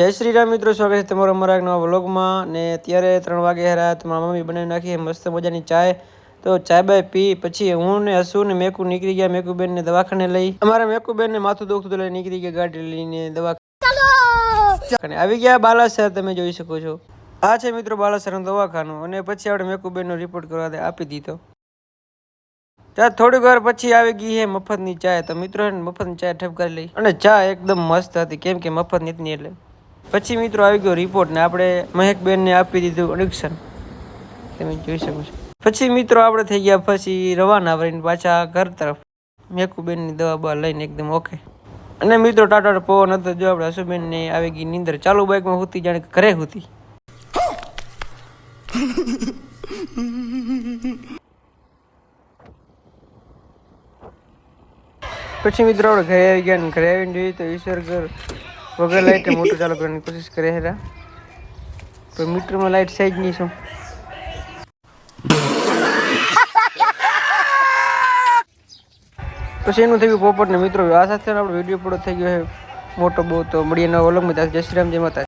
જય શ્રી રામ મિત્રો, સ્વાગત છે તમારો અમારા એક નવા વ્લોગમાં. ને અત્યારે 3 વાગે હરા તો મારા મમ્મી બનાવી નાખી મસ્ત મજાની ચાય. તો ચાય બાય પી પછી હું ને હસુ ને મેકુ નીકળી ગયા મેકુબેન ને દવાખાને લઈ. અમારા મેકુબેન ને માથું દુખતું લઈ નીકળી ગયા ગાડી લઈને દવાખાને આવી ગયા બાલાસર. તમે જોઈ શકો છો આ છે મિત્રો બાલાસરનું દવાખાનું. અને પછી આપણે મેકુબેન નો રિપોર્ટ કરવા આપી દીધો. ત્યાં થોડીક વાર પછી આવી ગઈ હે મફતની ચાય. તો મિત્રો મફતની ચાય ઠપકારી લઈ અને ચા એકદમ મસ્ત હતી કેમ કે મફત નીતની એટલે. પછી મિત્રો આવી ગયો રિપોર્ટ ને આપણે મહેકબેન ને આપી દીધું એડિક્શન. તમે જોઈ શકો છો. પછી મિત્રો આપણે થઈ ગયા પછી રવાના વળીને પાછા ઘર તરફ મેકુબેન ની દવા બા લઈને એકદમ ઓકે. અને મિત્રો ટાટા પવન હતો જો આપણે હસુબેન ને આવી ગઈ નીંદર ચાલુ બાઇકમાં હુતી જાણે ઘરે હુતી. પછી મિત્રો આપણે ઘરે આવી ગયા ને ઘરે આવીને જોઈએ તો ઈશ્વર ઘર વગર લાઈટે મોટર ચાલુ કરવાની કોશિશ કરે હેરા. તો મીટરમાં લાઈટ સાઈજ નહીં શું. પછી એનું થઈ ગયું પોપટ ને મિત્રો આ સાથે આપણો વિડીયો પૂરો થઈ ગયો છે મોટો બહુ. તો મળીએ નવા વ્લોગમાં. જય શ્રી રામ, જય માતા.